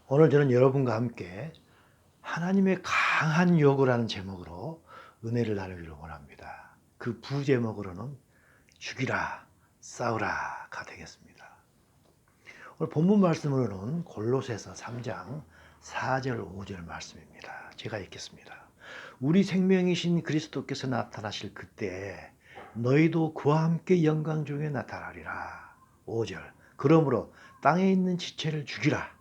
오늘 저는 여러분과 함께 하나님의 강한 유혹이라는 제목으로 은혜를 나누기를 원합니다. 그 부제목으로는 죽이라, 싸우라가 되겠습니다. 오늘 본문 말씀으로는 골로새서 3장 4절 5절 말씀입니다. 제가 읽겠습니다. 우리 생명이신 그리스도께서 나타나실 그때에 너희도 그와 함께 영광 중에 나타나리라. 5절 그러므로 땅에 있는 지체를 죽이라.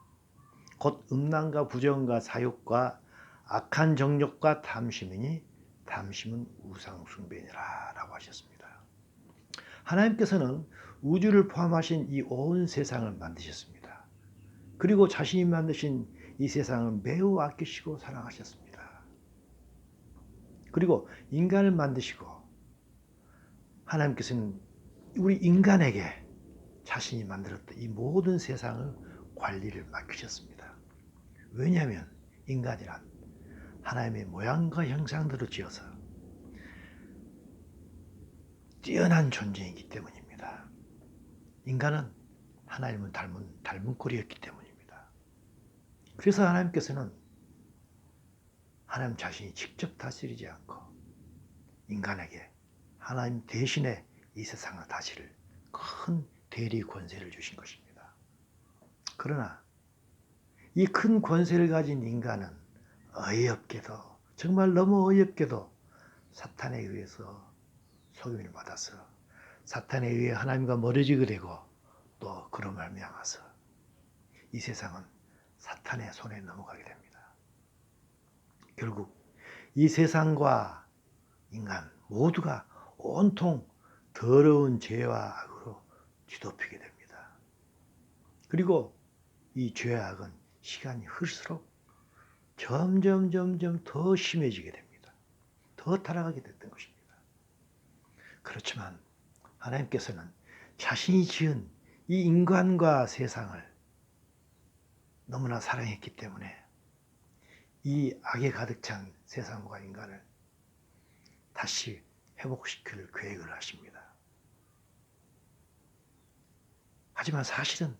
곧 음란과 부정과 사욕과 악한 정욕과 탐심이니 탐심은 우상 숭배니라 라고 하셨습니다. 하나님께서는 우주를 포함하신 이 온 세상을 만드셨습니다. 그리고 자신이 만드신 이 세상을 매우 아끼시고 사랑하셨습니다. 그리고 인간을 만드시고 하나님께서는 우리 인간에게 자신이 만들었던 이 모든 세상을 관리를 맡기셨습니다. 왜냐하면 인간이란 하나님의 모양과 형상대로 지어서 뛰어난 존재이기 때문입니다. 인간은 하나님을 닮은 꼴이었기 때문입니다. 그래서 하나님께서는 하나님 자신이 직접 다스리지 않고 인간에게 하나님 대신에 이 세상을 다스릴 큰 대리 권세를 주신 것입니다. 그러나 이 큰 권세를 가진 인간은 어이없게도 정말 너무 어이없게도 사탄에 의해서 속임을 받아서 사탄에 의해 하나님과 멀어지게 되고 또 그로 말미암아서 이 세상은 사탄의 손에 넘어가게 됩니다. 결국 이 세상과 인간 모두가 온통 더러운 죄와 악으로 뒤덮이게 됩니다. 그리고 이 죄와 악은 시간이 흐를수록 점점 더 심해지게 됩니다. 더 타락하게 됐던 것입니다. 그렇지만 하나님께서는 자신이 지은 이 인간과 세상을 너무나 사랑했기 때문에 이 악에 가득 찬 세상과 인간을 다시 회복시킬 계획을 하십니다. 하지만 사실은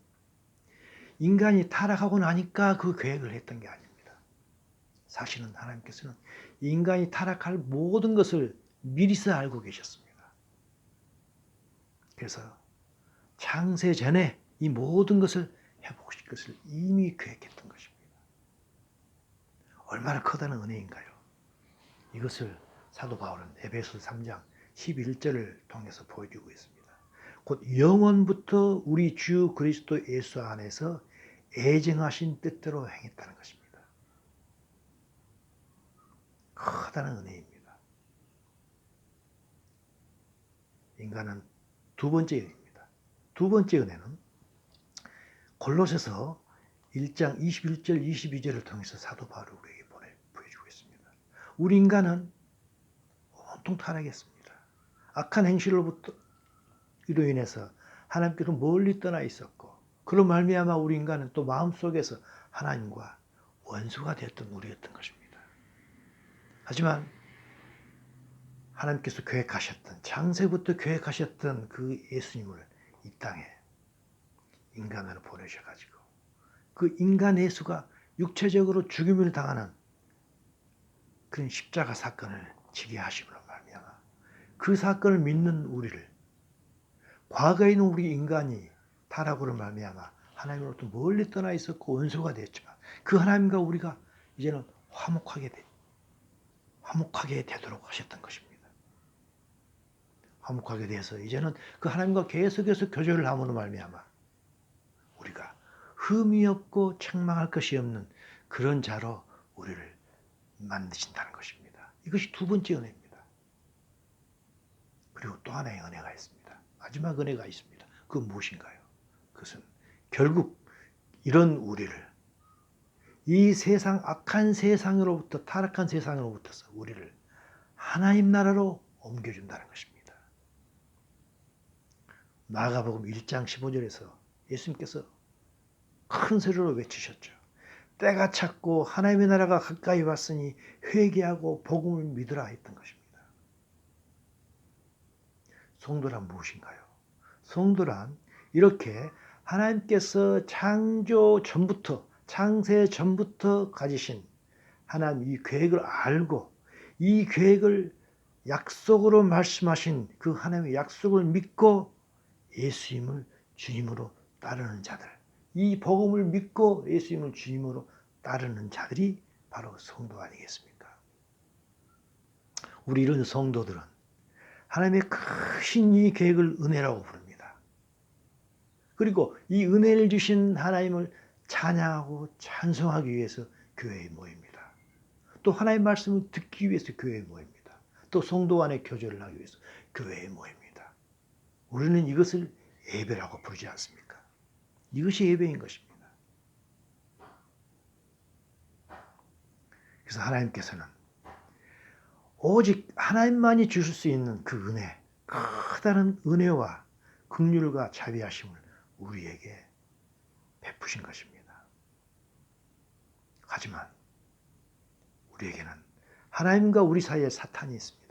인간이 타락하고 나니까 그 계획을 했던 게 아닙니다. 사실은 하나님께서는 인간이 타락할 모든 것을 미리서 알고 계셨습니다. 그래서 창세 전에 이 모든 것을 회복시킬 것을 이미 계획했던 것입니다. 얼마나 커다란 은혜인가요? 이것을 사도 바울은 에베소 3장 11절을 통해서 보여주고 있습니다. 곧 영원부터 우리 주 그리스도 예수 안에서 애정하신 뜻대로 행했다는 것입니다. 커다란 은혜입니다. 인간은 두 번째 은혜입니다. 두 번째 은혜는 골로새서 1장 21절 22절을 통해서 사도 바울이 우리에게 보여주고 있습니다. 우리 인간은 온통 타락했습니다. 악한 행실로부터 이로 인해서 하나님께서 멀리 떠나 있었고 그로 말미암아 우리 인간은 또 마음속에서 하나님과 원수가 되었던 우리였던 것입니다. 하지만 하나님께서 계획하셨던 창세부터 계획하셨던 그 예수님을 이 땅에 인간으로 보내셔가지고 그 인간 예수가 육체적으로 죽임을 당하는 그런 십자가 사건을 지게 하심으로 말미암아 그 사건을 믿는 우리를 과거에 있는 우리 인간이 타락으로 말미암아 하나님으로부터 멀리 떠나 있었고 원수가 되었지만 그 하나님과 우리가 이제는 화목하게 되도록 하셨던 것입니다. 화목하게 돼서 이제는 그 하나님과 계속해서 교제를 함으로 말미암아 우리가 흠이 없고 책망할 것이 없는 그런 자로 우리를 만드신다는 것입니다. 이것이 두 번째 은혜입니다. 그리고 또 하나의 은혜가 있습니다. 마지막 은혜가 있습니다. 그건 무엇인가요? 그것은 결국 이런 우리를 이 세상 악한 세상으로부터 타락한 세상으로부터서 우리를 하나님 나라로 옮겨준다는 것입니다. 마가복음 1장 15절에서 예수님께서 큰 소리로 외치셨죠. 때가 찼고 하나님의 나라가 가까이 왔으니 회개하고 복음을 믿으라 했던 것입니다. 성도란 무엇인가요? 성도란 이렇게 하나님께서 창조 전부터 창세 전부터 가지신 하나님 이 계획을 알고 이 계획을 약속으로 말씀하신 그 하나님의 약속을 믿고 예수님을 주님으로 따르는 자들, 이 복음을 믿고 예수님을 주님으로 따르는 자들이 바로 성도 아니겠습니까? 우리 이런 성도들은 하나님의 크신 이 계획을 은혜라고 부릅니다. 그리고 이 은혜를 주신 하나님을 찬양하고 찬송하기 위해서 교회에 모입니다. 또 하나님의 말씀을 듣기 위해서 교회에 모입니다. 또 성도 간의 교제를 하기 위해서 교회에 모입니다. 우리는 이것을 예배라고 부르지 않습니까? 이것이 예배인 것입니다. 그래서 하나님께서는 오직 하나님만이 주실 수 있는 그 은혜, 커다란 은혜와 긍휼과 자비하심을 우리에게 베푸신 것입니다. 하지만 우리에게는 하나님과 우리 사이에 사탄이 있습니다.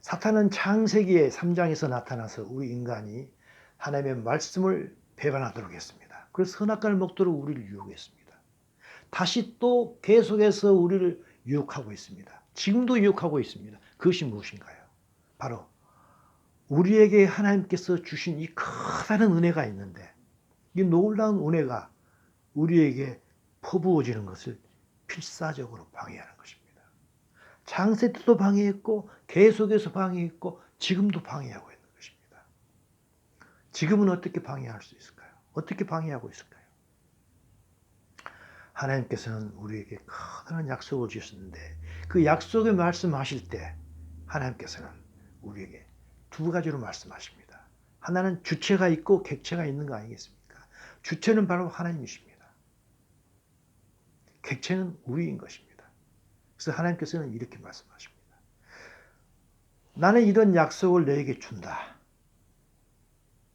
사탄은 창세기의 3장에서 나타나서 우리 인간이 하나님의 말씀을 배반하도록 했습니다. 그래서 선악과를 먹도록 우리를 유혹했습니다. 다시 또 계속해서 우리를 유혹하고 있습니다. 지금도 유혹하고 있습니다. 그것이 무엇인가요? 바로 우리에게 하나님께서 주신 이 커다란 은혜가 있는데 이 놀라운 은혜가 우리에게 퍼부어지는 것을 필사적으로 방해하는 것입니다. 창세 때도 방해했고 계속해서 방해했고 지금도 방해하고 있는 것입니다. 지금은 어떻게 방해할 수 있을까요? 어떻게 방해하고 있을까요? 하나님께서는 우리에게 커다란 약속을 주셨는데 그 약속의 말씀하실 때 하나님께서는 우리에게 두 가지로 말씀하십니다. 하나는 주체가 있고 객체가 있는 거 아니겠습니까? 주체는 바로 하나님이십니다. 객체는 우리인 것입니다. 그래서 하나님께서는 이렇게 말씀하십니다. 나는 이런 약속을 너에게 준다.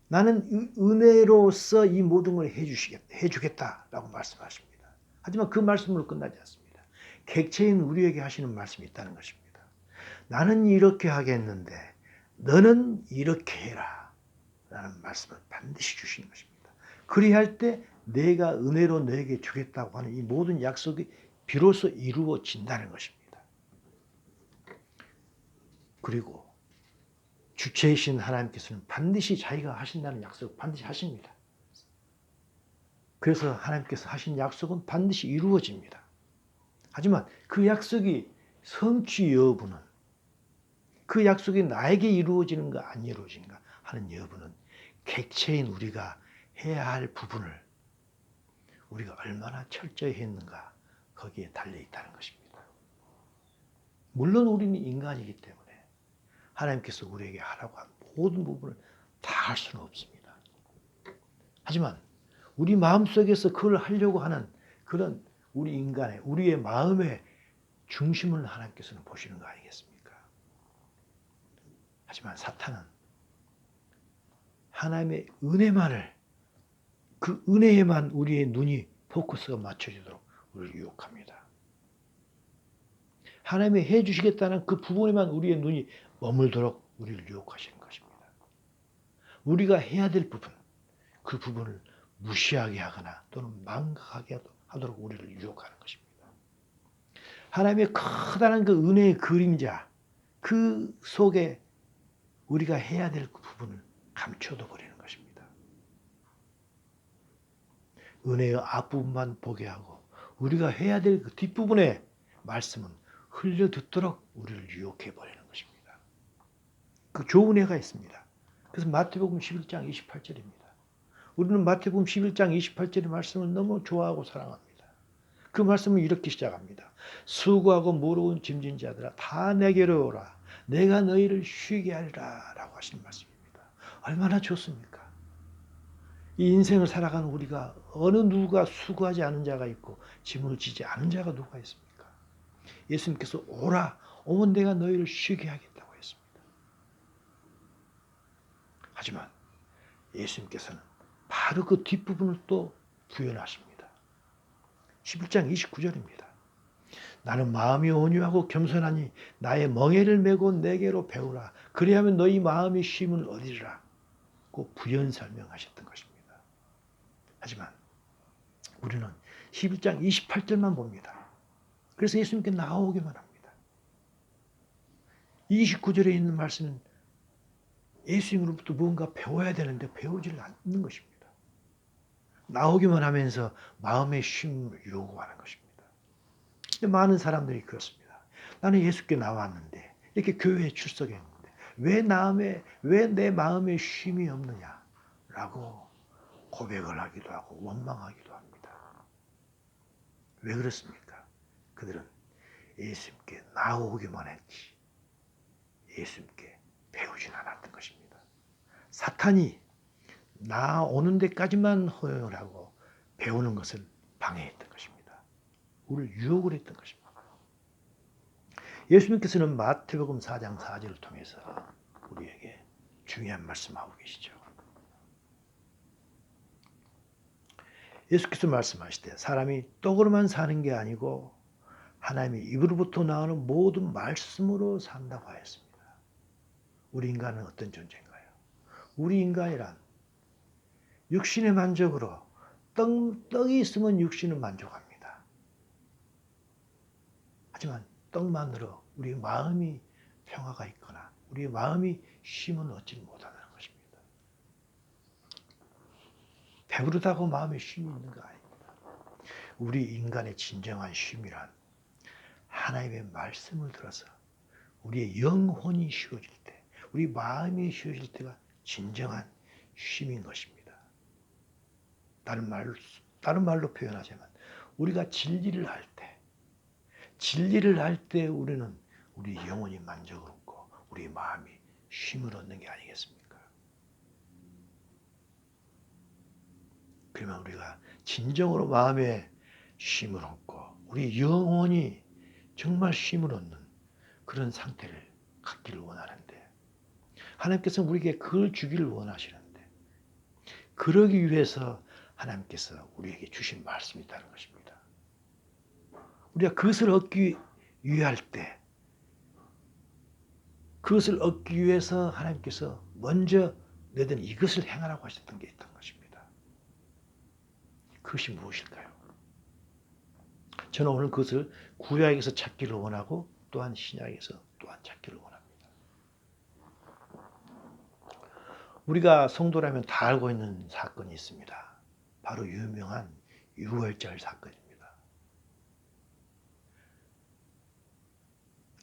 나는 은혜로서 이 모든 걸 해주겠다라고 말씀하십니다. 하지만 그 말씀으로 끝나지 않습니다. 객체인 우리에게 하시는 말씀이 있다는 것입니다. 나는 이렇게 하겠는데 너는 이렇게 해라 라는 말씀을 반드시 주시는 것입니다. 그리할 때 내가 은혜로 너에게 주겠다고 하는 이 모든 약속이 비로소 이루어진다는 것입니다. 그리고 주체이신 하나님께서는 반드시 자기가 하신다는 약속을 반드시 하십니다. 그래서 하나님께서 하신 약속은 반드시 이루어집니다. 하지만 그 약속이 성취 여부는 그 약속이 나에게 이루어지는가 안 이루어지는가 하는 여부는 객체인 우리가 해야 할 부분을 우리가 얼마나 철저히 했는가 거기에 달려있다는 것입니다. 물론 우리는 인간이기 때문에 하나님께서 우리에게 하라고 한 모든 부분을 다 할 수는 없습니다. 하지만 우리 마음속에서 그걸 하려고 하는 그런 우리 인간의 우리의 마음의 중심을 하나님께서는 보시는 거 아니겠습니까? 하지만 사탄은 하나님의 은혜만을 그 은혜에만 우리의 눈이 포커스가 맞춰지도록 우리를 유혹합니다. 하나님이 해주시겠다는 그 부분에만 우리의 눈이 머물도록 우리를 유혹하시는 것입니다. 우리가 해야 될 부분, 그 부분을 무시하게 하거나 또는 망각하게 하도록 우리를 유혹하는 것입니다. 하나님의 커다란 그 은혜의 그림자, 그 속에 우리가 해야 될 그 부분을 감춰둬 버리는 것입니다. 은혜의 앞부분만 보게 하고 우리가 해야 될 그 뒷부분의 말씀은 흘려 듣도록 우리를 유혹해 버리는 것입니다. 그 좋은 애가 있습니다. 그래서 마태복음 11장 28절입니다. 우리는 마태복음 11장 28절의 말씀을 너무 좋아하고 사랑합니다. 그 말씀은 이렇게 시작합니다. 수고하고 무거운 짐진 자들아 다 내게로 오라. 내가 너희를 쉬게 하리라 라고 하시는 말씀입니다. 얼마나 좋습니까? 이 인생을 살아가는 우리가 어느 누가 수고하지 않은 자가 있고 짐을 지지 않은 자가 누가 있습니까? 예수님께서 오라, 오면 내가 너희를 쉬게 하겠다고 했습니다. 하지만 예수님께서는 바로 그 뒷부분을 또 구현하십니다. 11장 29절입니다. 나는 마음이 온유하고 겸손하니 나의 멍에를 메고 내게로 배우라. 그리하면 너희 마음이 쉼을 얻으리라. 고 부연 설명하셨던 것입니다. 하지만 우리는 11장 28절만 봅니다. 그래서 예수님께 나오기만 합니다. 29절에 있는 말씀은 예수님으로부터 무언가 배워야 되는데 배우지를 않는 것입니다. 나오기만 하면서 마음의 쉼을 요구하는 것입니다. 많은 사람들이 그렇습니다. 나는 예수께 나왔는데 이렇게 교회에 출석했는데 왜 내 마음에 쉼이 없느냐라고 고백을 하기도 하고 원망하기도 합니다. 왜 그렇습니까? 그들은 예수님께 나오기만 했지 예수님께 배우진 않았던 것입니다. 사탄이 나오는 데까지만 허용을 하고 배우는 것을 방해했던 것입니다. 우리를 유혹을 했던 것입니다. 예수님께서는 마태복음 4장 4절을 통해서 우리에게 중요한 말씀하고 계시죠. 예수께서 말씀하시되 사람이 떡으로만 사는 게 아니고 하나님의 입으로부터 나오는 모든 말씀으로 산다고 하였습니다. 우리 인간은 어떤 존재인가요? 우리 인간이란 육신의 만족으로 떡이 있으면 육신은 만족합니다. 하지만 떡만으로 우리 마음이 평화가 있거나 우리 마음이 쉼을 얻지 못하는 것입니다. 배부르다고 마음에 쉼이 있는 거 아닙니다. 우리 인간의 진정한 쉼이란 하나님의 말씀을 들어서 우리의 영혼이 쉬어질 때, 우리 마음이 쉬어질 때가 진정한 쉼인 것입니다. 다른 말로 표현하자면 우리가 진리를 할 때 우리는 우리 영혼이 만족을 얻고 우리 마음이 쉼을 얻는 게 아니겠습니까? 그러면 우리가 진정으로 마음에 쉼을 얻고 우리 영혼이 정말 쉼을 얻는 그런 상태를 갖기를 원하는데 하나님께서는 우리에게 그걸 주기를 원하시는데 그러기 위해서 하나님께서 우리에게 주신 말씀이 있다는 것입니다. 우리가 그것을 얻기 위할 때 그것을 얻기 위해서 하나님께서 먼저 너희들은 이것을 행하라고 하셨던 게 있던 것입니다. 그것이 무엇일까요? 저는 오늘 그것을 구약에서 찾기를 원하고 또한 신약에서 또한 찾기를 원합니다. 우리가 성도라면 다 알고 있는 사건이 있습니다. 바로 유명한 유월절 사건입니다.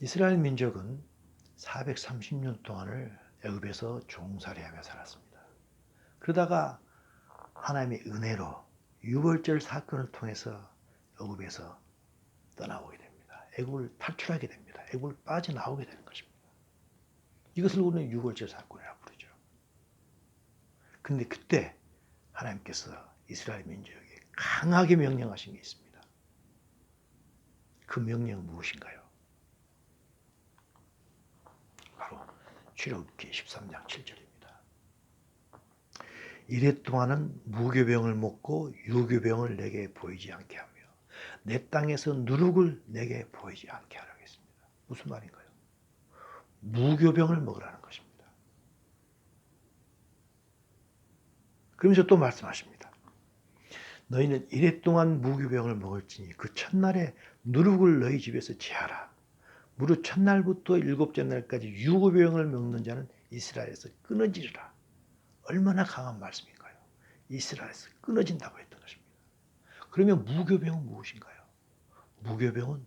이스라엘 민족은 430년 동안을 애굽에서 종살이하며 살았습니다. 그러다가 하나님의 은혜로 유월절 사건을 통해서 애굽에서 떠나오게 됩니다. 애굽을 탈출하게 됩니다. 애굽을 빠져나오게 되는 것입니다. 이것을 우리는 유월절 사건이라고 부르죠. 근데 그때 하나님께서 이스라엘 민족에게 강하게 명령하신 게 있습니다. 그 명령은 무엇인가요? 바로 출애굽기 13장 7절입니다. 이래 동안은 무교병을 먹고 유교병을 내게 보이지 않게 하며 내 땅에서 누룩을 내게 보이지 않게 하라고 했습니다. 무슨 말인가요? 무교병을 먹으라는 것입니다. 그러면서 또 말씀하십니다. 너희는 이래 동안 무교병을 먹을지니 그 첫날에 누룩을 너희 집에서 제하라. 무릇 첫날부터 일곱째 날까지 유교병을 먹는 자는 이스라엘에서 끊어지리라. 얼마나 강한 말씀인가요? 이스라엘에서 끊어진다고 했던 것입니다. 그러면 무교병은 무엇인가요? 무교병은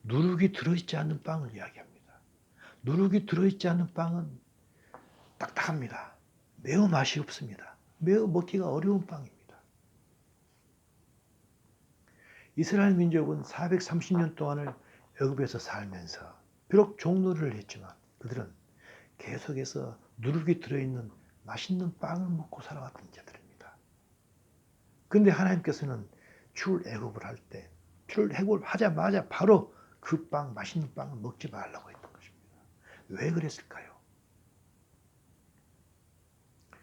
누룩이 들어있지 않는 빵을 이야기합니다. 누룩이 들어있지 않는 빵은 딱딱합니다. 매우 맛이 없습니다. 매우 먹기가 어려운 빵입니다. 이스라엘 민족은 430년 동안을 애굽에서 살면서 비록 종노릇을 했지만 그들은 계속해서 누룩이 들어있는 맛있는 빵을 먹고 살아왔던 자들입니다. 그런데 하나님께서는 출애굽을 할 때 출애굽을 하자마자 바로 그 빵, 맛있는 빵을 먹지 말라고 했던 것입니다. 왜 그랬을까요?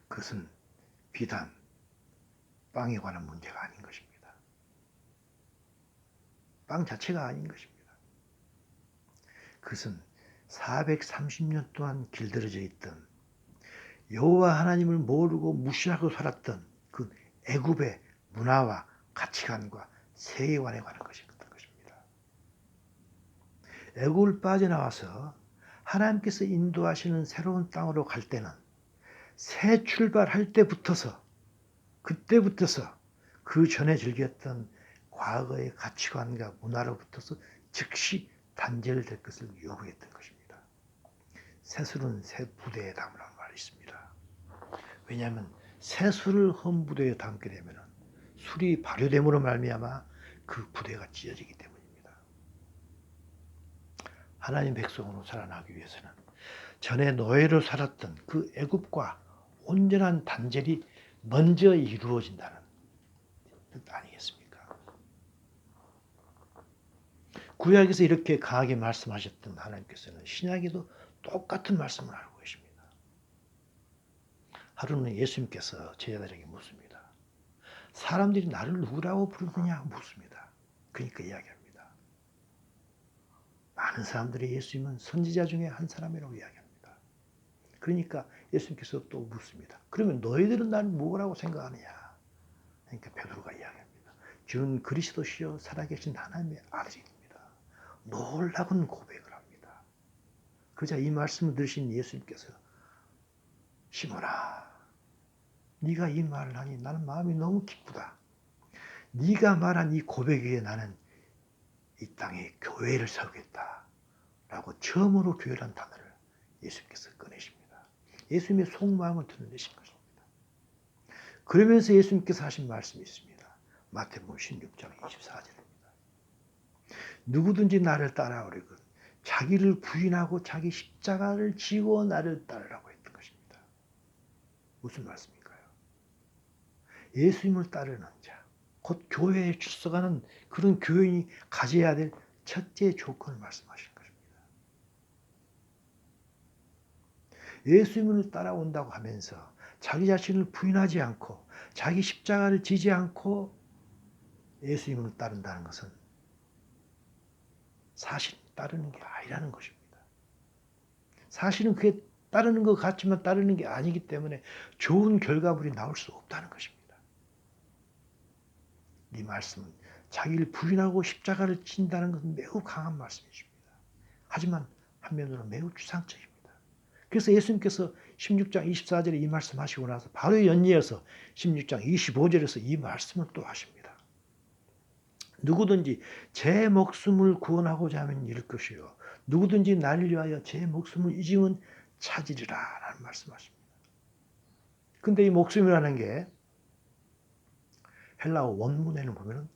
그것은 비단 빵에 관한 문제가 아닌 것입니다. 빵 자체가 아닌 것입니다. 그것은 430년 동안 길들여져 있던 여호와 하나님을 모르고 무시하고 살았던 그 애굽의 문화와 가치관과 세계관에 관한 것이었던 것입니다. 애국을 빠져나와서 하나님께서 인도하시는 새로운 땅으로 갈 때는 새 출발할 때부터서 그때부터서 그 전에 즐겼던 과거의 가치관과 문화로부터서 즉시 단절될 것을 요구했던 것입니다. 새술은 새 부대에 담으라는 말이 있습니다. 왜냐하면 새술을 헌 부대에 담게 되면 술이 발효됨으로 말미암아 그 부대가 찢어지기 때문입니다. 하나님 백성으로 살아나기 위해서는 전에 노예로 살았던 그 애굽과 온전한 단절이 먼저 이루어진다는 뜻 아니겠습니까? 구약에서 이렇게 강하게 말씀하셨던 하나님께서는 신약에도 똑같은 말씀을 하고 계십니다. 하루는 예수님께서 제자들에게 묻습니다. 사람들이 나를 누구라고 부르느냐 묻습니다. 그러니까 이야기합니다. 많은 사람들이 예수님은 선지자 중에 한 사람이라고 이야기합니다. 그러니까 예수님께서 또 묻습니다. 그러면 너희들은 나를 뭐라고 생각하느냐? 그러니까 베드로가 이야기합니다. 주는 그리스도시요 살아계신 하나님의 아들입니다. 놀라운 고백을 합니다. 그러자 이 말씀을 들으신 예수님께서 시몬아, 네가 이 말을 하니 나는 마음이 너무 기쁘다. 네가 말한 이 고백 위에 나는 이 땅에 교회를 세우겠다. 라고 처음으로 교회란 단어를 예수님께서 꺼내십니다. 예수님의 속마음을 드러내신 것입니다. 그러면서 예수님께서 하신 말씀이 있습니다. 마태복음 16장 24절입니다. 누구든지 나를 따라오려거든 자기를 부인하고 자기 십자가를 지고 나를 따르라고 했던 것입니다. 무슨 말씀일까요? 예수님을 따르는 자, 곧 교회에 출석하는 그런 교인이 가져야 될 첫째 조건을 말씀하시는 것입니다. 예수님을 따라온다고 하면서 자기 자신을 부인하지 않고 자기 십자가를 지지 않고 예수님을 따른다는 것은 사실 따르는 게 아니라는 것입니다. 사실은 그게 따르는 것 같지만 따르는 게 아니기 때문에 좋은 결과물이 나올 수 없다는 것입니다. 이 말씀은 자기를 부인하고 십자가를 진다는 것은 매우 강한 말씀이십니다. 하지만 한면으로 매우 추상적입니다. 그래서 예수님께서 16장 24절에 이 말씀하시고 나서 바로 연이어서 16장 25절에서 이 말씀을 또 하십니다. 누구든지 제 목숨을 구원하고자 하면 잃을 것이요 누구든지 나를 위하여 제 목숨을 잊으면 찾으리라 라는 말씀하십니다. 근데 이 목숨이라는 게 헬라어 원문에는 보면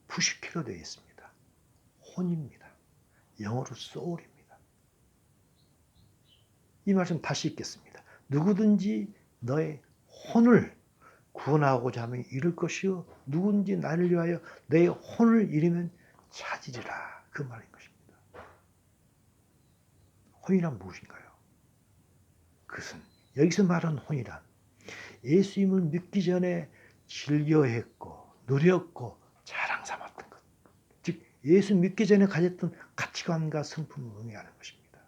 푸시키로 되어 있습니다. 혼입니다. 영어로 soul입니다. 이 말씀 다시 읽겠습니다. 누구든지 너의 혼을 구원하고자 하면 잃을 것이요 누군지 나를 위하여 내 혼을 잃으면 찾으리라 그 말인 것입니다. 혼이란 무엇인가요? 그것은 여기서 말하는 혼이란 예수님을 믿기 전에 즐겨했고 누렸고 자랑 삼았던 것, 즉 예수 믿기 전에 가졌던 가치관과 성품을 의미하는 것입니다.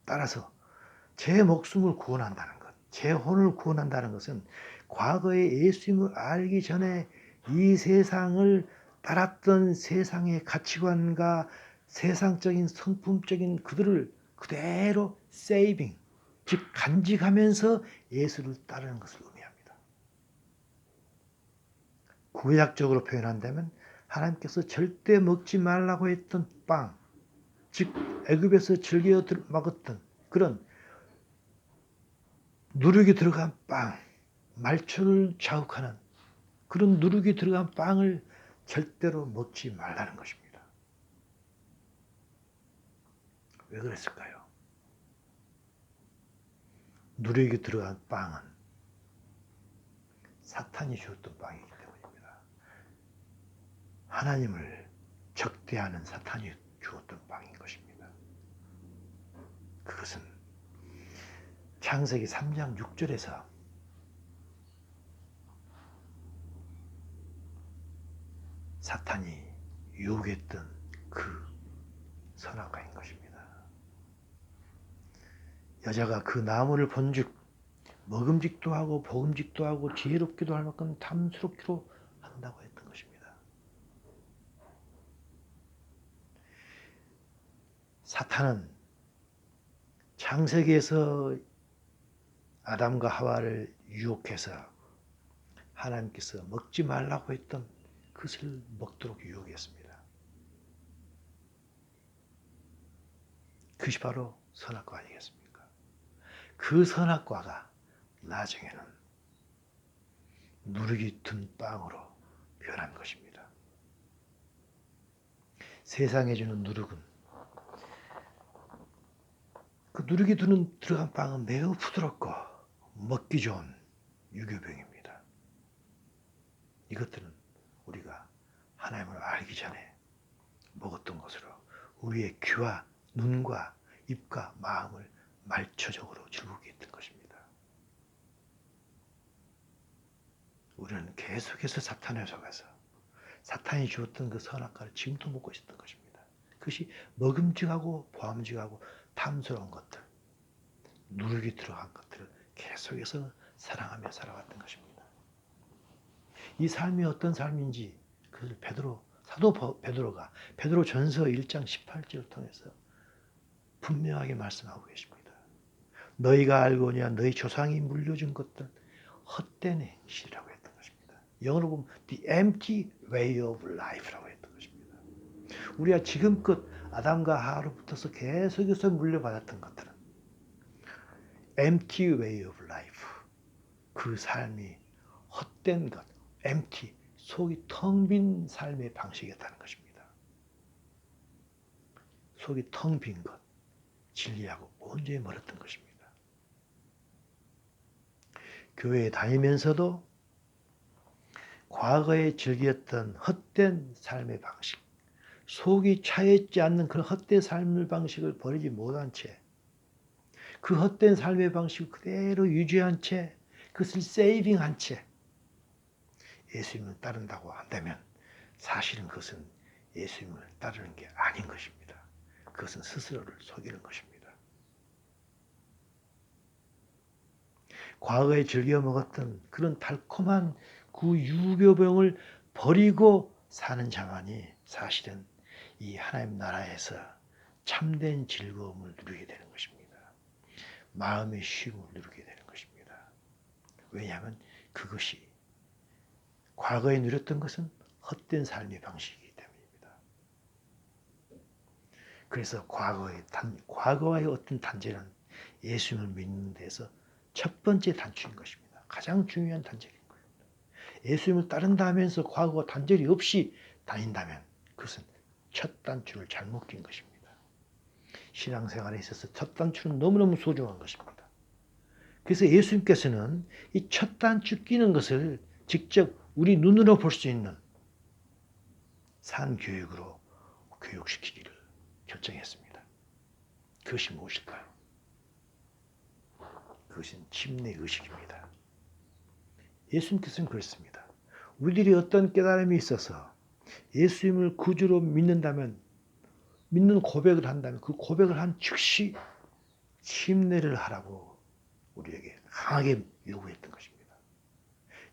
따라서 제 목숨을 구원한다는 것, 제 혼을 구원한다는 것은 과거에 예수님을 알기 전에 이 세상을 따랐던 세상의 가치관과 세상적인 성품적인 그들을 그대로 세이빙, 즉 간직하면서 예수를 따르는 것을 의미합니다. 구약적으로 표현한다면 하나님께서 절대 먹지 말라고 했던 빵, 즉 애굽에서 즐겨 먹었던 그런 누룩이 들어간 빵, 말초를 자극하는 그런 누룩이 들어간 빵을 절대로 먹지 말라는 것입니다. 왜 그랬을까요? 누룩이 들어간 빵은 사탄이 주었던 빵이기 때문입니다. 하나님을 적대하는 사탄이 주었던 빵인 것입니다. 그것은 창세기 3장 6절에서 사탄이 유혹했던 그 선악과인 것입니다. 여자가 그 나무를 본즉 먹음직도 하고 복음직도 하고 지혜롭기도 할 만큼 탐스럽기로 한다고 했던 것입니다. 사탄은 창세기에서 아담과 하와를 유혹해서 하나님께서 먹지 말라고 했던 그것을 먹도록 유혹했습니다. 그것이 바로 선악과 아니겠습니까? 그 선악과가 나중에는 누룩이 든 빵으로 변한 것입니다. 세상에 주는 누룩은 그 누룩이 들어간 빵은 매우 부드럽고 먹기 좋은 유교병입니다. 이것들은 우리가 하나님을 알기 전에 먹었던 것으로 우리의 귀와 눈과 입과 마음을 말초적으로 즐겁게 했던 것입니다. 우리는 계속해서 사탄에 속아서 사탄이 주었던 그 선악과를 지금도 먹고 있었던 것입니다. 그것이 먹음직하고 보암직하고 탐스러운 것들, 누룩이 들어간 것들을 계속해서 사랑하며 살아왔던 것입니다. 이 삶이 어떤 삶인지 그것을 사도 베드로가 베드로전서 1장 18절을 통해서 분명하게 말씀하고 계십니다. 너희가 알고냐 너희 조상이 물려준 것들 헛된 행실이라고 했던 것입니다. 영어로 보면 the empty way of life라고 했던 것입니다. 우리가 지금껏 아담과 하와로부터서 계속해서 물려받았던 것들은 empty way of life, 그 삶이 헛된 것, empty, 속이 텅 빈 삶의 방식이었다는 것입니다. 속이 텅 빈 것, 진리하고 온전히 멀었던 것입니다. 교회에 다니면서도 과거에 즐겼던 헛된 삶의 방식, 속이 차있지 않는 그런 헛된 삶의 방식을 버리지 못한 채, 그 헛된 삶의 방식을 그대로 유지한 채, 그것을 세이빙한 채 예수님을 따른다고 한다면 사실은 그것은 예수님을 따르는 게 아닌 것입니다. 그것은 스스로를 속이는 것입니다. 과거에 즐겨 먹었던 그런 달콤한 그 유교병을 버리고 사는 자만이 사실은 이 하나님 나라에서 참된 즐거움을 누리게 되는 것입니다. 마음의 쉼을 누리게 되는 것입니다. 왜냐하면 그것이 과거에 누렸던 것은 헛된 삶의 방식이기 때문입니다. 그래서 과거와의 어떤 단절은 예수님을 믿는 데서 첫 번째 단추인 것입니다. 가장 중요한 단절인 거예요. 예수님을 따른다 하면서 과거와 단절이 없이 다닌다면 그것은 첫 단추를 잘못 낀 것입니다. 신앙생활에 있어서 첫 단추는 너무너무 소중한 것입니다. 그래서 예수님께서는 이 첫 단추 끼는 것을 직접 우리 눈으로 볼 수 있는 산교육으로 교육시키기를 결정했습니다. 그것이 무엇일까요? 그것은 침례의식입니다. 예수님께서는 그랬습니다. 우리들이 어떤 깨달음이 있어서 예수님을 구주로 믿는다면, 믿는 고백을 한다면 그 고백을 한 즉시 침례를 하라고 우리에게 강하게 요구했던 것입니다.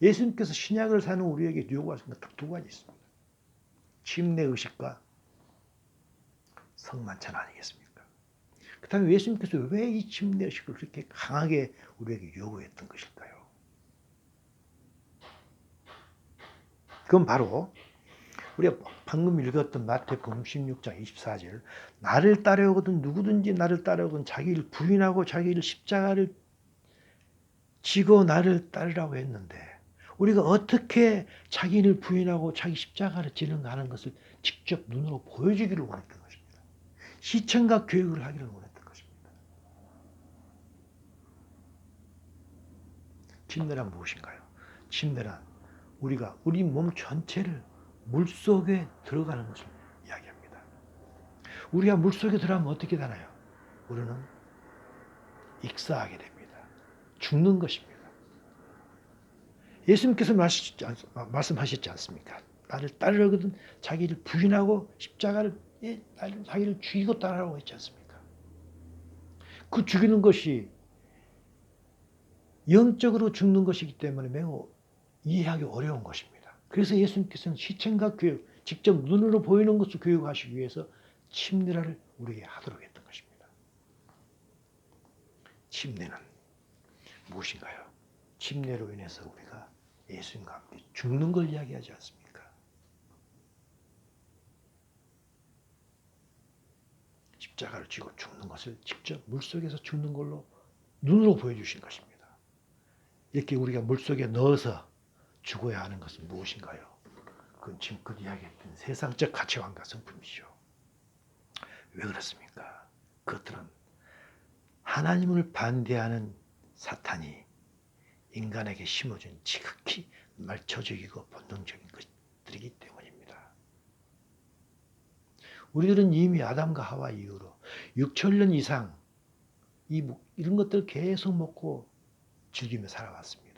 예수님께서 신약을 사는 우리에게 요구하신 것 딱 두 가지 있습니다. 침례의식과 성만찬 아니겠습니까? 그렇다면 예수님께서 왜 이 침례의식을 그렇게 강하게 우리에게 요구했던 것일까요? 그건 바로 우리가 방금 읽었던 마태복음 16장 24절 나를 따르거든 누구든지 나를 따르거든 자기를 부인하고 자기를 십자가를 지고 나를 따르라고 했는데 우리가 어떻게 자기를 부인하고 자기 십자가를 지는가 하는 것을 직접 눈으로 보여주기를 원했던 것입니다. 시청각 교육을 하기를 원했던 것입니다. 침례란 무엇인가요? 침례란 우리가 우리 몸 전체를 물속에 들어가는 것을 이야기합니다. 우리가 물속에 들어가면 어떻게 되나요? 우리는 익사하게 됩니다. 죽는 것입니다. 예수님께서 말씀하셨지 않습니까? 나를 따르거든 자기를 부인하고 십자가를 자기를 죽이고 따르라고 했지 않습니까? 그 죽이는 것이 영적으로 죽는 것이기 때문에 매우 이해하기 어려운 것입니다. 그래서 예수님께서는 시청각 교육, 직접 눈으로 보이는 것을 교육하시기 위해서 침례를 우리에게 하도록 했던 것입니다. 침례는 무엇인가요? 침례로 인해서 우리가 예수님과 함께 죽는 걸 이야기하지 않습니까? 십자가를 지고 죽는 것을 직접 물속에서 죽는 걸로 눈으로 보여주신 것입니다. 이렇게 우리가 물속에 넣어서 죽어야 하는 것은 무엇인가요? 그건 지금껏 이야기했던 세상적 가치관과 성품이죠. 왜 그렇습니까? 그것들은 하나님을 반대하는 사탄이 인간에게 심어준 지극히 말초적이고 본능적인 것들이기 때문입니다. 우리들은 이미 아담과 하와 이후로 6천년 이상 이런 것들을 계속 먹고 즐기며 살아왔습니다.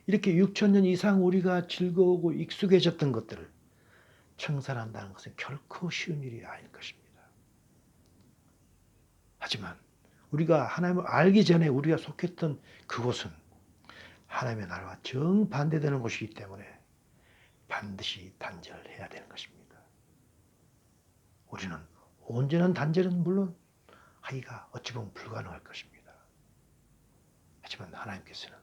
이렇게 6천년 이상 우리가 즐거우고 익숙해졌던 것들을 청산한다는 것은 결코 쉬운 일이 아닐 것입니다. 하지만 우리가 하나님을 알기 전에 우리가 속했던 그곳은 하나님의 나라와 정반대되는 곳이기 때문에 반드시 단절해야 되는 것입니다. 우리는 온전한 단절은 물론 하기가 어찌 보면 불가능할 것입니다. 하지만 하나님께서는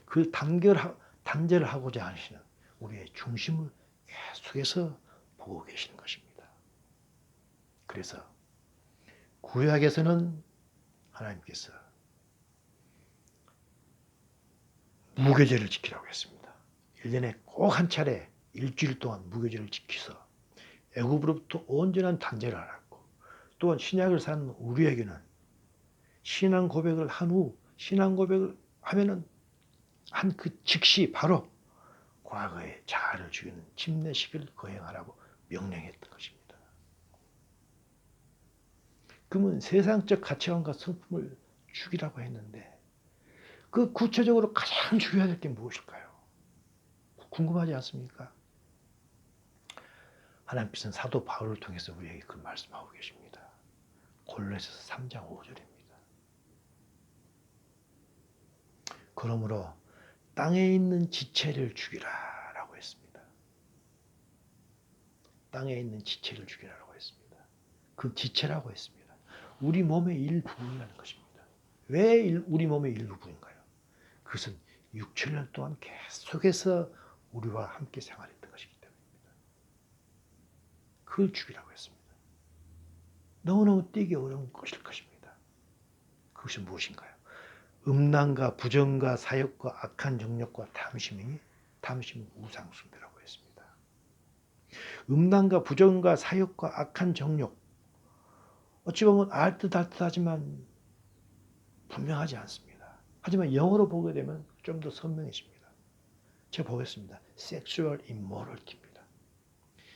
그 단절을 하고자 하시는 우리의 중심을 계속해서 보고 계시는 것입니다. 그래서 구약에서는 하나님께서 무교제를 지키라고 했습니다. 1년에 꼭 한 차례 일주일 동안 무교제를 지켜서 애굽으로부터 온전한 단절을 하라고. 또한 신약을 사는 우리에게는 신앙 고백을 한 후 신앙 고백을 하면은 한 그 즉시 바로 과거의 자아를 죽이는 침례식을 거행하라고 명령했던 것입니다. 그러면 세상적 가치관과 성품을 죽이라고 했는데 그 구체적으로 가장 죽여야 될 게 무엇일까요? 궁금하지 않습니까? 하나님께서는 사도 바울을 통해서 우리에게 그 말씀하고 계십니다. 골로새서 3장 5절입니다. 그러므로 땅에 있는 지체를 죽이라 라고 했습니다. 땅에 있는 지체를 죽이라고 했습니다. 그 지체라고 했습니다. 우리 몸의 일부분이라는 것입니다. 왜 우리 몸의 일부분인가요? 그것은 6천년 동안 계속해서 우리와 함께 생활했던 것이기 때문입니다. 그걸 죽이라고 했습니다. 너무너무 떼기 어려운 것일 것입니다. 그것이 무엇인가요? 음란과 부정과 사욕과 악한 정욕과 탐심은 우상숭배라고 했습니다. 음란과 부정과 사욕과 악한 정욕, 어찌 보면 알듯하지만 분명하지 않습니다. 하지만 영어로 보게 되면 좀 더 선명해집니다. 제가 보겠습니다. Sexual immorality입니다.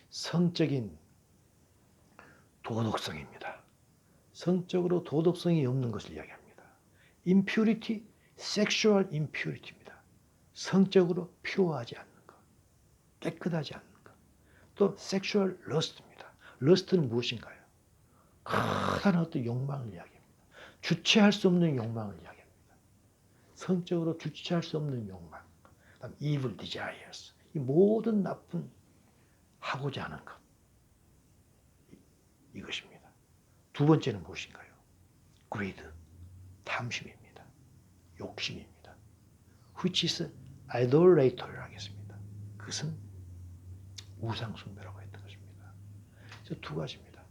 성적인 도덕성입니다. 성적으로 도덕성이 없는 것을 이야기합니다. impurity, sexual impurity입니다. 성적으로 퓨어하지 않는 것, 깨끗하지 않는 것. 또 sexual lust입니다. lust는 무엇인가요? 커다란 어떤 욕망을 이야기합니다. 주체할 수 없는 욕망을 이야기합니다. 성적으로 주체할 수 없는 욕망. 그다음 evil desires. 이 모든 나쁜 하고자 하는 것. 이것입니다. 두 번째는 무엇인가요? greed, 탐심입니다. 욕심입니다. which is idolatr라고 하겠습니다. 그것은 우상숭배라고 했던 것입니다. 그래서 두 가지입니다.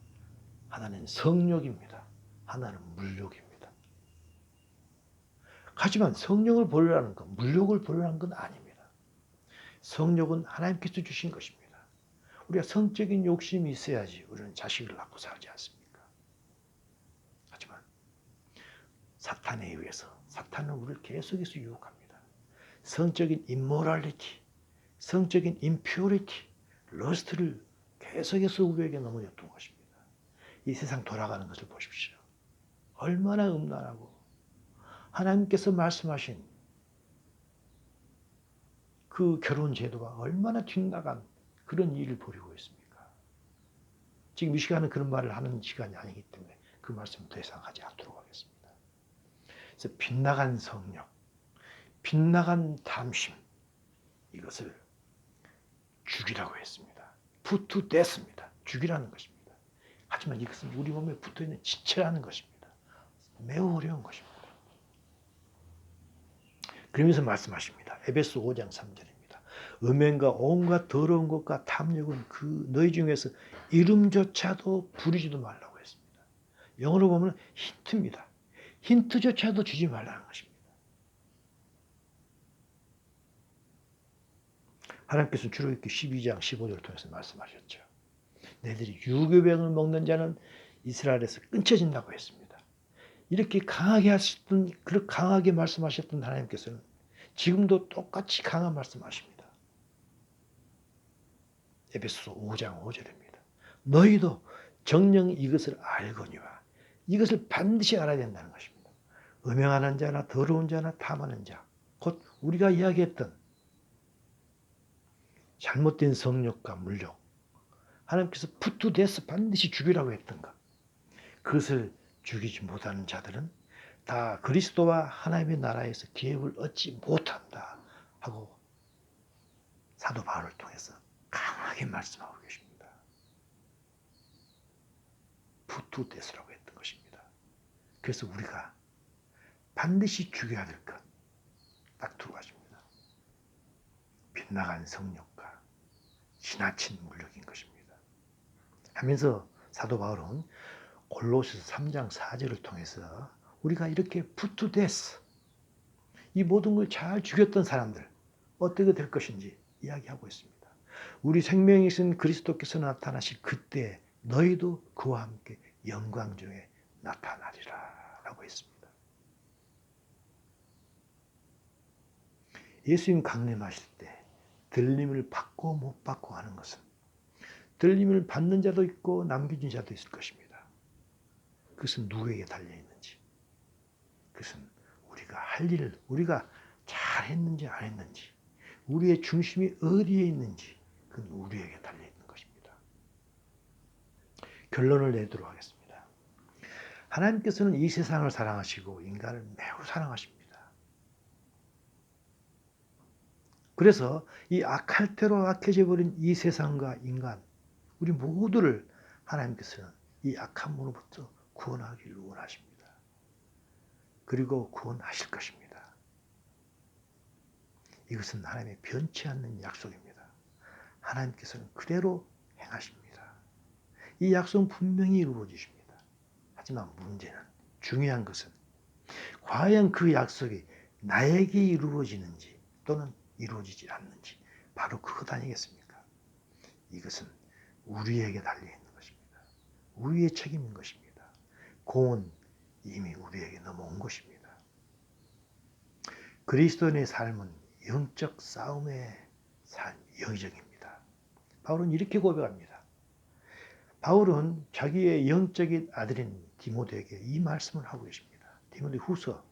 하나는 성욕입니다. 하나는 물욕입니다. 하지만 성욕을 버리라는 것, 물욕을 버리라는 건 아닙니다. 성욕은 하나님께서 주신 것입니다. 우리가 성적인 욕심이 있어야지 우리는 자식을 낳고 살지 않습니까? 하지만 사탄에 의해서 사탄은 우리를 계속해서 유혹합니다. 성적인 immolality, 성적인 impurity, lust를 계속해서 우리에게 넘어졌던 것입니다. 이 세상 돌아가는 것을 보십시오. 얼마나 음란하고 하나님께서 말씀하신 그 결혼 제도가 얼마나 뒷나간 그런 일을 벌이고 있습니까? 지금 이 시간은 그런 말을 하는 시간이 아니기 때문에 그 말씀을 더 이상 하지 않도록 하겠습니다. 그래서 빗나간 성욕, 빗나간 탐심, 이것을 죽이라고 했습니다. put to death입니다. 죽이라는 것입니다. 하지만 이것은 우리 몸에 붙어있는 지체라는 것입니다. 매우 어려운 것입니다. 그러면서 말씀하십니다. 에베소 5장 3절입니다. 음행과 온갖 더러운 것과 탐욕은 그 너희 중에서 이름조차도 부리지도 말라고 했습니다. 영어로 보면 힌트입니다. 힌트조차도 주지 말라는 것입니다. 하나님께서는 출애굽기 12장 15절을 통해서 말씀하셨죠. 너희들이 유교병을 먹는 자는 이스라엘에서 끊쳐진다고 했습니다. 이렇게 강하게 하셨던, 그렇게 강하게 말씀하셨던 하나님께서는 지금도 똑같이 강한 말씀하십니다. 에베소서 5장 5절입니다. 너희도 정녕 이것을 알거니와 이것을 반드시 알아야 된다는 것입니다. 음행하는 자나 더러운 자나 탐하는 자, 곧 우리가 이야기했던 잘못된 성욕과 물욕, 하나님께서 put to death 반드시 죽이라고 했던 것, 그것을 죽이지 못하는 자들은 다 그리스도와 하나님의 나라에서 기업을 얻지 못한다 하고 사도 바울을 통해서 강하게 말씀하고 계십니다. put to death라고 했던 것입니다. 그래서 우리가 반드시 죽여야 될 것, 딱 두 가지입니다. 빗나간 성욕과 지나친 물욕인 것입니다. 하면서 사도 바울은 골로새서 3장 4절을 통해서 우리가 이렇게 put to death, 이 모든 걸 잘 죽였던 사람들 어떻게 될 것인지 이야기하고 있습니다. 우리 생명이신 그리스도께서 나타나실 그때 너희도 그와 함께 영광 중에 나타나리라 라고 했습니다. 예수님 강림하실 때 들림을 받고 못 받고 하는 것은 들림을 받는 자도 있고 남겨진 자도 있을 것입니다. 그것은 누구에게 달려있는지, 그것은 우리가 할 일을 우리가 잘했는지 안 했는지, 우리의 중심이 어디에 있는지 그건 우리에게 달려있는 것입니다. 결론을 내도록 하겠습니다. 하나님께서는 이 세상을 사랑하시고 인간을 매우 사랑하십니다. 그래서 이 악할 대로 악해져 버린 이 세상과 인간, 우리 모두를 하나님께서는 이 악한 문으로부터 구원하기를 원하십니다. 그리고 구원하실 것입니다. 이것은 하나님의 변치 않는 약속입니다. 하나님께서는 그대로 행하십니다. 이 약속은 분명히 이루어지십니다. 하지만 문제는, 중요한 것은 과연 그 약속이 나에게 이루어지는지 또는 이루어지지 않는지, 바로 그것 아니겠습니까? 이것은 우리에게 달려있는 것입니다. 우리의 책임인 것입니다. 공은 이미 우리에게 넘어온 것입니다. 그리스도인의 삶은 영적 싸움의 여정입니다. 바울은 이렇게 고백합니다. 바울은 자기의 영적인 아들인 디모데에게 이 말씀을 하고 계십니다. 디모데 후서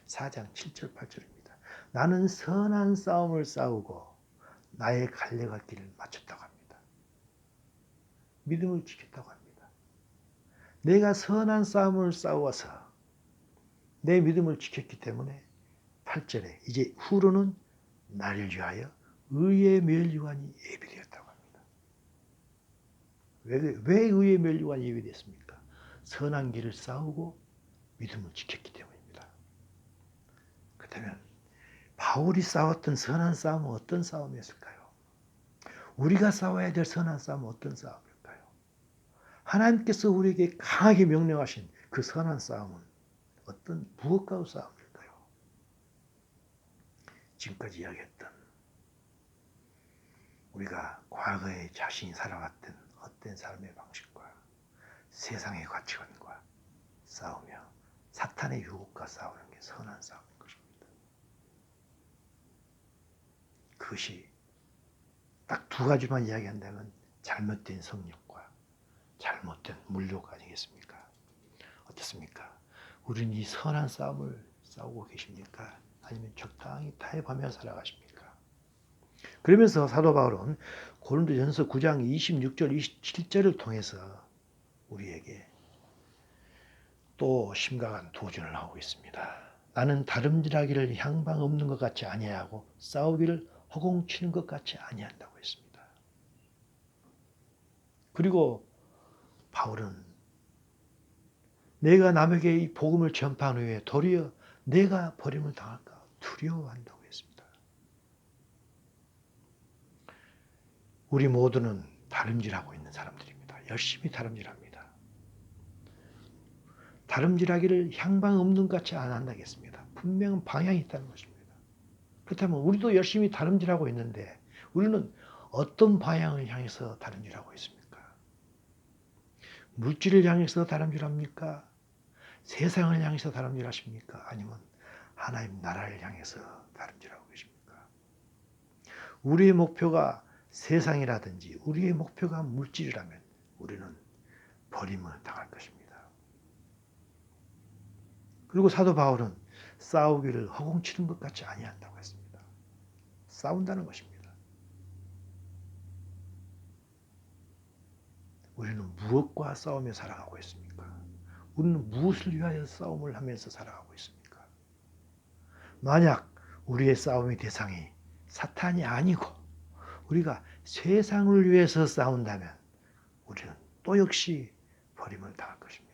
4장 7절 8절입니다. 나는 선한 싸움을 싸우고 나의 갈래갈 길을 마쳤다고 합니다. 믿음을 지켰다고 합니다. 내가 선한 싸움을 싸워서 내 믿음을 지켰기 때문에 8절에 이제 후로는 나를 위하여 의의 면류관이 예비되었다고 합니다. 왜 의의 면류관이 예비됐습니까? 선한 길을 싸우고 믿음을 지켰기 때문입니다. 그렇다면 바울이 싸웠던 선한 싸움은 어떤 싸움이었을까요? 우리가 싸워야 될 선한 싸움은 어떤 싸움일까요? 하나님께서 우리에게 강하게 명령하신 그 선한 싸움은 무엇과의 싸움일까요? 지금까지 이야기했던 우리가 과거에 자신이 살아왔던 헛된 삶의 방식과 세상의 가치관과 싸우며 사탄의 유혹과 싸우는 게 선한 싸움인 것입니다. 그것이 딱 두 가지만 이야기한다면 잘못된 성욕과 잘못된 물욕 아니겠습니까? 어떻습니까? 우리는 이 선한 싸움을 싸우고 계십니까? 아니면 적당히 타협하며 살아가십니까? 그러면서 사도 바울은 고린도전서 9장 26절 27절을 통해서 우리에게 또 심각한 도전을 하고 있습니다. 나는 다름질하기를 향방 없는 것 같이 아니하고 싸우기를 허공치는 것 같이 아니한다고 했습니다. 그리고 바울은 내가 남에게 이 복음을 전파한 후에 도리어 내가 버림을 당할까 두려워한다고 했습니다. 우리 모두는 다름질하고 있는 사람들입니다. 열심히 다름질합니다. 다름질하기를 향방 없는 것 같이 안 한다겠습니다. 분명 방향이 있다는 것입니다. 그렇다면 우리도 열심히 다름질하고 있는데 우리는 어떤 방향을 향해서 다름질하고 있습니까? 물질을 향해서 다름질합니까? 세상을 향해서 다름질하십니까? 아니면 하나님 나라를 향해서 다름질하고 계십니까? 우리의 목표가 세상이라든지 우리의 목표가 물질이라면 우리는 버림을 당할 것입니다. 그리고 사도 바울은 싸우기를 허공치는 것 같이 아니한다고 했습니다. 싸운다는 것입니다. 우리는 무엇과 싸우며 살아가고 있습니까? 우리는 무엇을 위하여 싸움을 하면서 살아가고 있습니까? 만약 우리의 싸움의 대상이 사탄이 아니고 우리가 세상을 위해서 싸운다면 우리는 또 역시 버림을 당할 것입니다.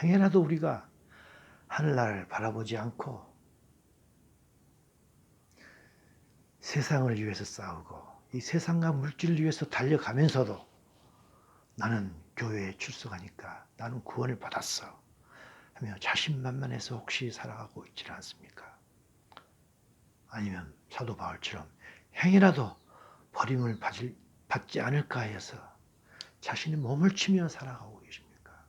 행여라도 우리가 하늘나라를 바라보지 않고 세상을 위해서 싸우고 이 세상과 물질을 위해서 달려가면서도 나는 교회에 출석하니까 나는 구원을 받았어 하며 자신만만해서 혹시 살아가고 있지 않습니까? 아니면 사도 바울처럼 행여라도 버림을 받지 않을까 해서 자신의 몸을 치며 살아가고 계십니까?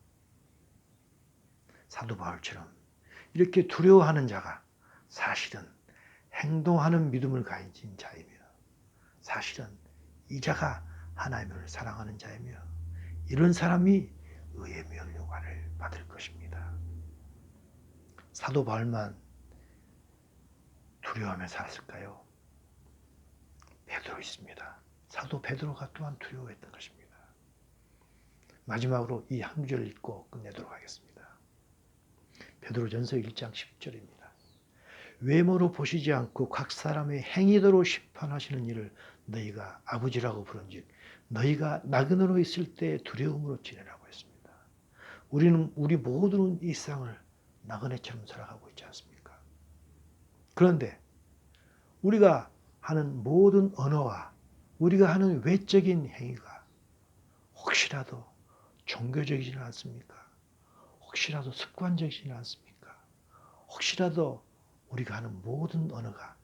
사도 바울처럼 이렇게 두려워하는 자가 사실은 행동하는 믿음을 가진 자이며 사실은 이 자가 하나님을 사랑하는 자이며 이런 사람이 의의 면류관을 받을 것입니다. 사도 바울만 두려워하며 살았을까요? 베드로 있습니다. 사도 베드로가 또한 두려워했던 것입니다. 마지막으로 이 한 구절을 읽고 끝내도록 하겠습니다. 베드로전서 1장 10절입니다. 외모로 보시지 않고 각 사람의 행위대로 심판하시는 일을 너희가 아버지라고 부른즉 너희가 나그네로 있을 때 두려움으로 지내라고 했습니다. 우리 모두는 이 세상을 나그네처럼 살아가고 있지 않습니까? 그런데 우리가 하는 모든 언어와 우리가 하는 외적인 행위가 혹시라도 종교적이지는 않습니까? 혹시라도 습관적이지는 않습니까? 혹시라도 우리가 하는 모든 언어가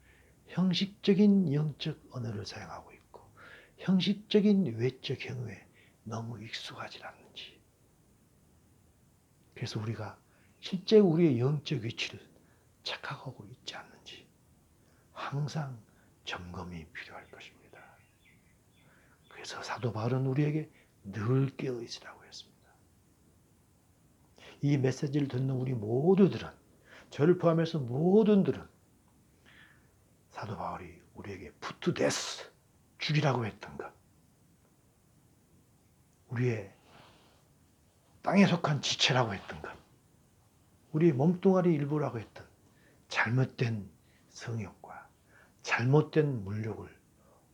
형식적인 영적 언어를 사용하고 있고 형식적인 외적 행위에 너무 익숙하지 않는지, 그래서 우리가 실제 우리의 영적 위치를 착각하고 있지 않는지 항상 점검이 필요할 것입니다. 그래서 사도 바울은 우리에게 늘 깨어 있으라고 했습니다. 이 메시지를 듣는 우리 모두들은, 저를 포함해서 모든들은 사도 바울이 우리에게 푸투데스, 죽이라고 했던 것, 우리의 땅에 속한 지체라고 했던 것, 우리의 몸뚱아리 일부라고 했던 잘못된 성욕과 잘못된 물욕을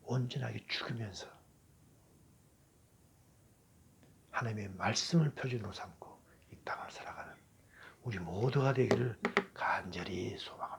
온전하게 죽이면서 하나님의 말씀을 표준으로 삼고 이 땅을 살아가는 우리 모두가 되기를 간절히 소망합니다.